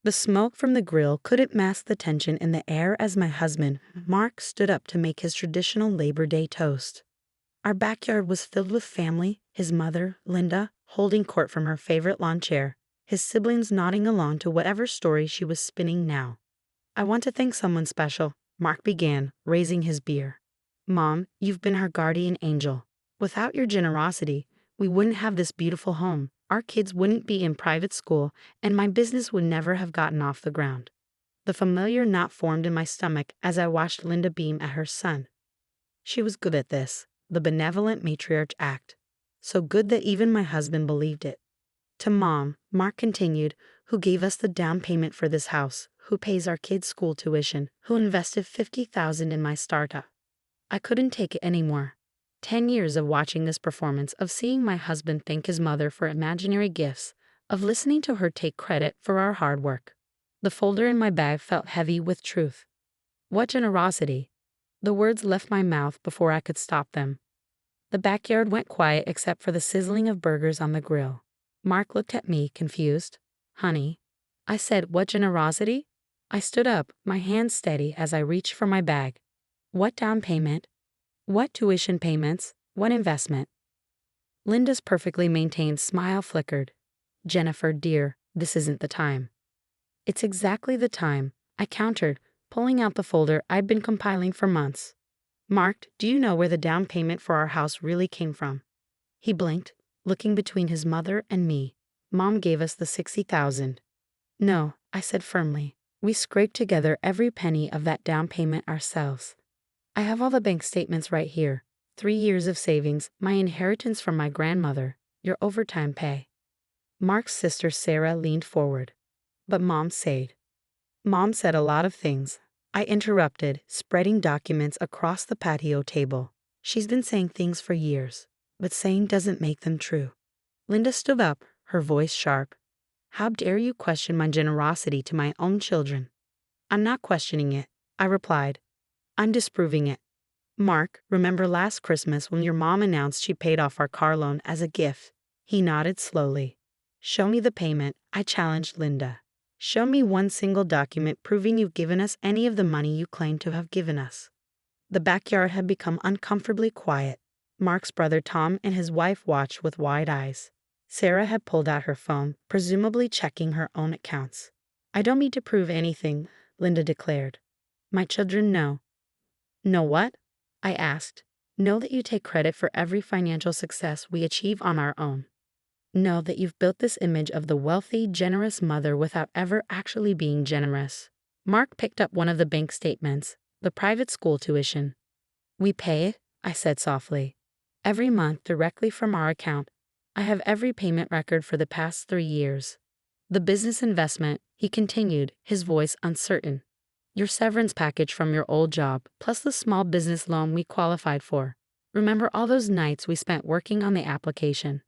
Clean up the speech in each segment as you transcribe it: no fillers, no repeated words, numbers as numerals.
The smoke from the grill couldn't mask the tension in the air as my husband, Mark, stood up to make his traditional Labor Day toast. Our backyard was filled with family, his mother, Linda, holding court from her favorite lawn chair, his siblings nodding along to whatever story she was spinning now. I want to thank someone special, Mark began, raising his beer. Mom, you've been our guardian angel. Without your generosity, we wouldn't have this beautiful home, our kids wouldn't be in private school, and my business would never have gotten off the ground. The familiar knot formed in my stomach as I watched Linda beam at her son. She was good at this, the benevolent matriarch act. So good that even my husband believed it. To Mom, Mark continued, who gave us the down payment for this house, who pays our kids' school tuition, who invested $50,000 in my startup. I couldn't take it anymore. 10 years of watching this performance, of seeing my husband thank his mother for imaginary gifts, of listening to her take credit for our hard work. The folder in my bag felt heavy with truth. What generosity! The words left my mouth before I could stop them. The backyard went quiet except for the sizzling of burgers on the grill. Mark looked at me, confused. Honey, I said, what generosity? I stood up, my hands steady as I reached for my bag. What down payment? What tuition payments? What investment? Linda's perfectly maintained smile flickered. Jennifer, dear, this isn't the time. It's exactly the time, I countered, pulling out the folder I'd been compiling for months. Mark, do you know where the down payment for our house really came from? He blinked, looking between his mother and me. Mom gave us the $60,000. No, I said firmly. We scraped together every penny of that down payment ourselves. I have all the bank statements right here. 3 years of savings, my inheritance from my grandmother, your overtime pay. Mark's sister Sarah leaned forward. But Mom said. Mom said a lot of things. I interrupted, spreading documents across the patio table. She's been saying things for years, but saying doesn't make them true. Linda stood up, her voice sharp. How dare you question my generosity to my own children? I'm not questioning it, I replied. I'm disproving it. Mark, remember last Christmas when your mom announced she paid off our car loan as a gift? He nodded slowly. Show me the payment, I challenged Linda. Show me one single document proving you've given us any of the money you claim to have given us. The backyard had become uncomfortably quiet. Mark's brother Tom and his wife watched with wide eyes. Sarah had pulled out her phone, presumably checking her own accounts. I don't need to prove anything, Linda declared. My children know. Know what? I asked. Know that you take credit for every financial success we achieve on our own. Know that you've built this image of the wealthy, generous mother without ever actually being generous. Mark picked up one of the bank statements, the private school tuition. We pay it, I said softly. Every month directly from our account. I have every payment record for the past 3 years. The business investment, he continued, his voice uncertain. Your severance package from your old job, plus the small business loan we qualified for. Remember all those nights we spent working on the application?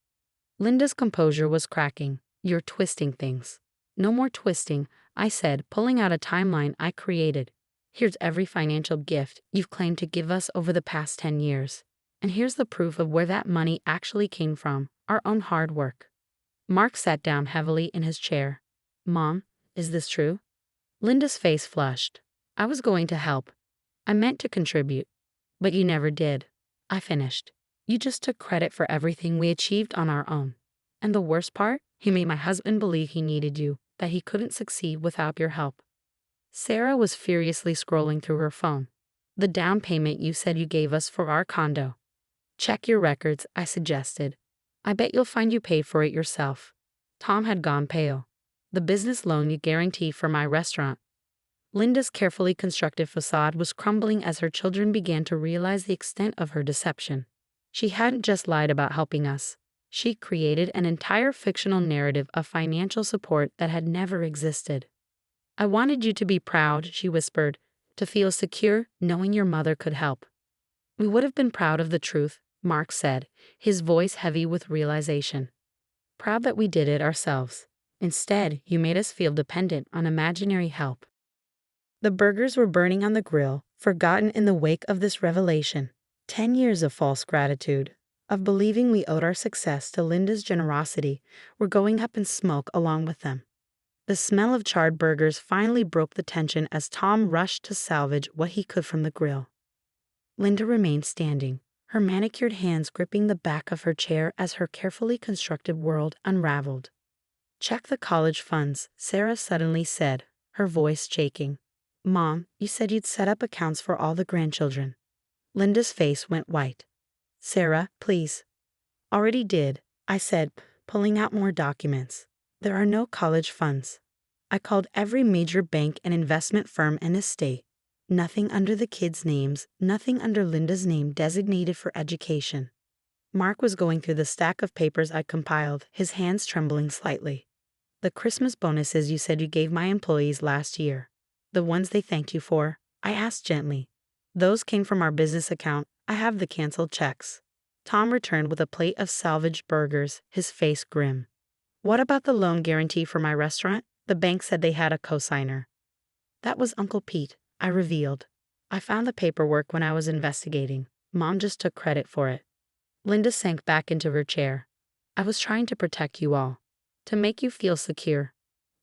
Linda's composure was cracking. You're twisting things. No more twisting, I said, pulling out a timeline I created. Here's every financial gift you've claimed to give us over the past 10 years. And here's the proof of where that money actually came from, our own hard work. Mark sat down heavily in his chair. Mom, is this true? Linda's face flushed. I was going to help. I meant to contribute. But you never did. I finished. You just took credit for everything we achieved on our own. And the worst part? He made my husband believe he needed you, that he couldn't succeed without your help. Sarah was furiously scrolling through her phone. The down payment you said you gave us for our condo. Check your records, I suggested. I bet you'll find you paid for it yourself. Tom had gone pale. The business loan you guaranteed for my restaurant. Linda's carefully constructed facade was crumbling as her children began to realize the extent of her deception. She hadn't just lied about helping us. She created an entire fictional narrative of financial support that had never existed. I wanted you to be proud, she whispered, to feel secure knowing your mother could help. We would have been proud of the truth, Mark said, his voice heavy with realization. Proud that we did it ourselves. Instead, you made us feel dependent on imaginary help. The burgers were burning on the grill, forgotten in the wake of this revelation. 10 years of false gratitude, of believing we owed our success to Linda's generosity, were going up in smoke along with them. The smell of charred burgers finally broke the tension as Tom rushed to salvage what he could from the grill. Linda remained standing, her manicured hands gripping the back of her chair as her carefully constructed world unraveled. "Check the college funds," Sarah suddenly said, her voice shaking. "Mom, you said you'd set up accounts for all the grandchildren." Linda's face went white. "Sarah, please." "Already did," I said, pulling out more documents. "There are no college funds. I called every major bank and investment firm in the state. Nothing under the kids' names, nothing under Linda's name designated for education." Mark was going through the stack of papers I compiled, his hands trembling slightly. "The Christmas bonuses you said you gave my employees last year. The ones they thanked you for," I asked gently. "Those came from our business account. I have the canceled checks." Tom returned with a plate of salvaged burgers, his face grim. "What about the loan guarantee for my restaurant? The bank said they had a cosigner." "That was Uncle Pete," I revealed. "I found the paperwork when I was investigating. Mom just took credit for it." Linda sank back into her chair. "I was trying to protect you all. To make you feel secure."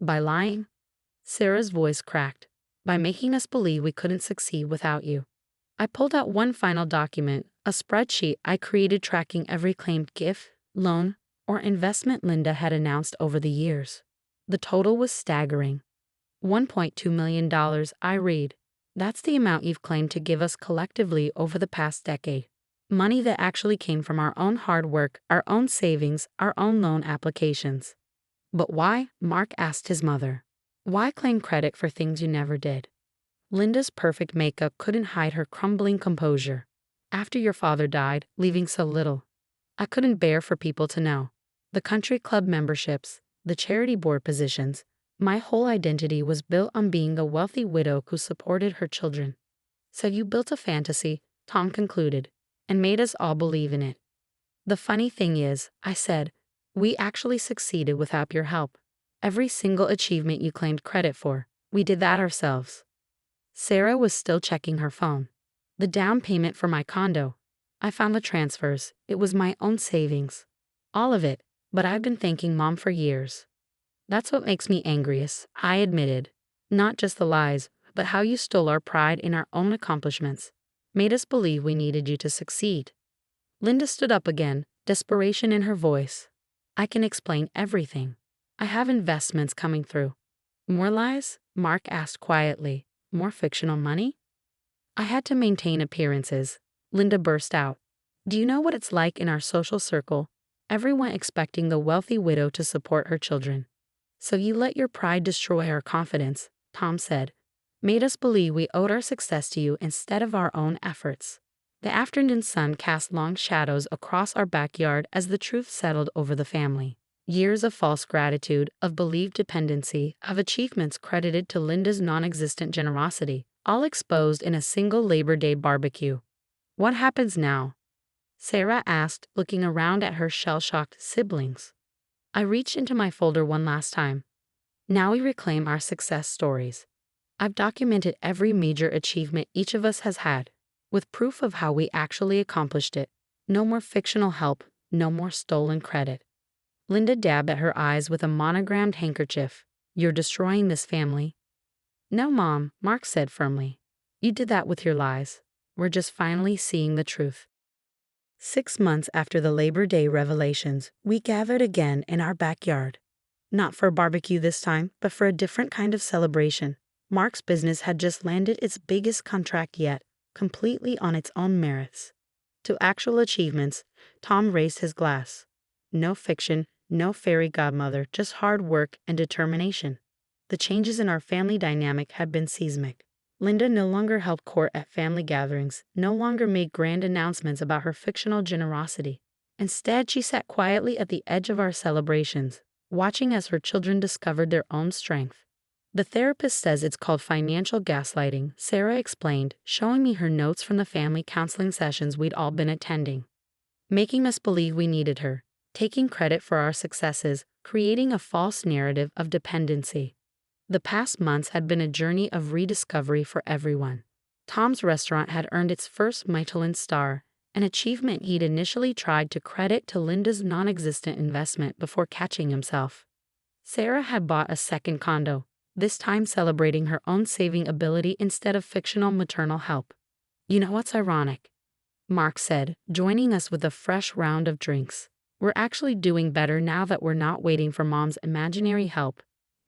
"By lying?" Sarah's voice cracked. "By making us believe we couldn't succeed without you." I pulled out one final document, a spreadsheet I created tracking every claimed gift, loan, or investment Linda had announced over the years. The total was staggering. $1.2 million, I read. "That's the amount you've claimed to give us collectively over the past decade. Money that actually came from our own hard work, our own savings, our own loan applications." "But why?" Mark asked his mother. "Why claim credit for things you never did?" Linda's perfect makeup couldn't hide her crumbling composure. "After your father died, leaving so little, I couldn't bear for people to know. The country club memberships, the charity board positions, my whole identity was built on being a wealthy widow who supported her children." "So you built a fantasy," Tom concluded, "and made us all believe in it." "The funny thing is," I said, "we actually succeeded without your help. Every single achievement you claimed credit for, we did that ourselves." Sarah was still checking her phone. "The down payment for my condo. I found the transfers. It was my own savings. All of it, but I've been thanking Mom for years." "That's what makes me angriest," I admitted. "Not just the lies, but how you stole our pride in our own accomplishments. Made us believe we needed you to succeed." Linda stood up again, desperation in her voice. "I can explain everything. I have investments coming through." "More lies?" Mark asked quietly. "More fictional money?" "I had to maintain appearances," Linda burst out. "Do you know what it's like in our social circle? Everyone expecting the wealthy widow to support her children." "So you let your pride destroy our confidence," Tom said. "Made us believe we owed our success to you instead of our own efforts." The afternoon sun cast long shadows across our backyard as the truth settled over the family. Years of false gratitude, of believed dependency, of achievements credited to Linda's non-existent generosity, all exposed in a single Labor Day barbecue. "What happens now?" Sarah asked, looking around at her shell-shocked siblings. I reached into my folder one last time. "Now we reclaim our success stories. I've documented every major achievement each of us has had, with proof of how we actually accomplished it. No more fictional help, no more stolen credit." Linda dabbed at her eyes with a monogrammed handkerchief. "You're destroying this family." "No, Mom," Mark said firmly. "You did that with your lies. We're just finally seeing the truth." 6 months after the Labor Day revelations, we gathered again in our backyard. Not for a barbecue this time, but for a different kind of celebration. Mark's business had just landed its biggest contract yet, completely on its own merits. To actual achievements, Tom raised his glass. No fiction, no fairy godmother, just hard work and determination. The changes in our family dynamic had been seismic. Linda no longer held court at family gatherings, no longer made grand announcements about her fictional generosity. Instead, she sat quietly at the edge of our celebrations, watching as her children discovered their own strength. "The therapist says it's called financial gaslighting," Sarah explained, showing me her notes from the family counseling sessions we'd all been attending. "Making us believe we needed her, taking credit for our successes, creating a false narrative of dependency." The past months had been a journey of rediscovery for everyone. Tom's restaurant had earned its first Michelin star, an achievement he'd initially tried to credit to Linda's non-existent investment before catching himself. Sarah had bought a second condo, this time celebrating her own saving ability instead of fictional maternal help. You know what's ironic? Mark said, joining us with a fresh round of drinks. We're actually doing better now that we're not waiting for mom's imaginary help.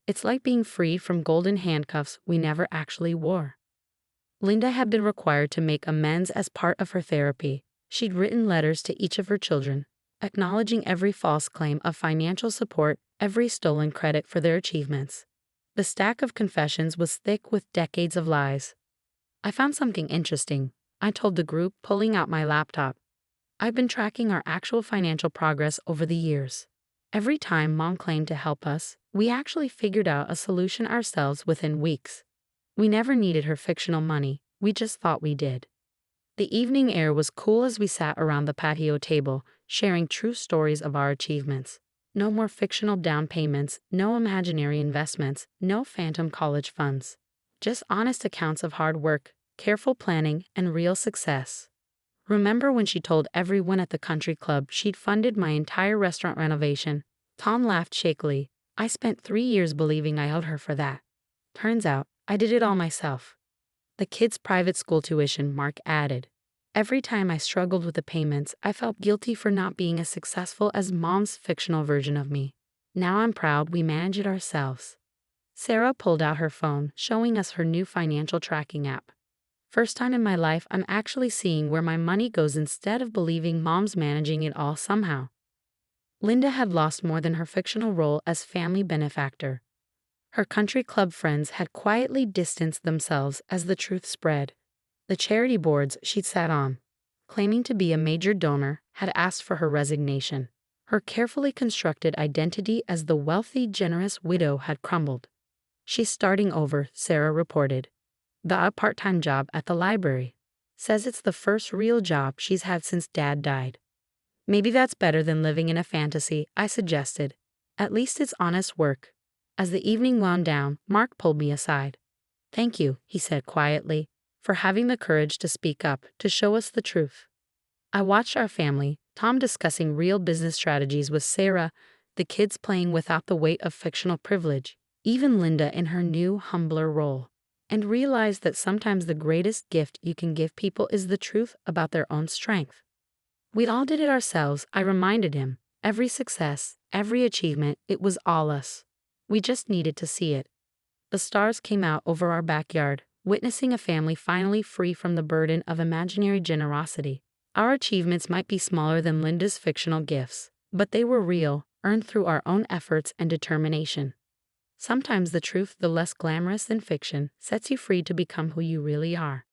It's like being free from golden handcuffs we never actually wore. Linda had been required to make amends as part of her therapy. She'd written letters to each of her children, acknowledging every false claim of financial support, every stolen credit for their achievements. The stack of confessions was thick with decades of lies. I found something interesting, I told the group, pulling out my laptop. I've been tracking our actual financial progress over the years. Every time Mom claimed to help us, we actually figured out a solution ourselves within weeks. We never needed her fictional money, we just thought we did. The evening air was cool as we sat around the patio table, sharing true stories of our achievements. No more fictional down payments, no imaginary investments, no phantom college funds. Just honest accounts of hard work, careful planning, and real success. Remember when she told everyone at the country club she'd funded my entire restaurant renovation? Tom laughed shakily. I spent 3 years believing I owed her for that. Turns out, I did it all myself. The kids' private school tuition, Mark added. Every time I struggled with the payments, I felt guilty for not being as successful as Mom's fictional version of me. Now I'm proud we manage it ourselves. Sarah pulled out her phone, showing us her new financial tracking app. First time in my life I'm actually seeing where my money goes instead of believing Mom's managing it all somehow. Linda had lost more than her fictional role as family benefactor. Her country club friends had quietly distanced themselves as the truth spread. The charity boards she'd sat on, claiming to be a major donor, had asked for her resignation. Her carefully constructed identity as the wealthy, generous widow had crumbled. She's starting over, Sarah reported. The part-time job at the library. Says it's the first real job she's had since Dad died. Maybe that's better than living in a fantasy, I suggested. At least it's honest work. As the evening wound down, Mark pulled me aside. Thank you, he said quietly, for having the courage to speak up, to show us the truth. I watched our family, Tom discussing real business strategies with Sarah, the kids playing without the weight of fictional privilege, even Linda in her new, humbler role, and realized that sometimes the greatest gift you can give people is the truth about their own strength. We all did it ourselves, I reminded him. Every success, every achievement, it was all us. We just needed to see it. The stars came out over our backyard, witnessing a family finally free from the burden of imaginary generosity. Our achievements might be smaller than Linda's fictional gifts, but they were real, earned through our own efforts and determination. Sometimes the truth, though less glamorous than fiction, sets you free to become who you really are.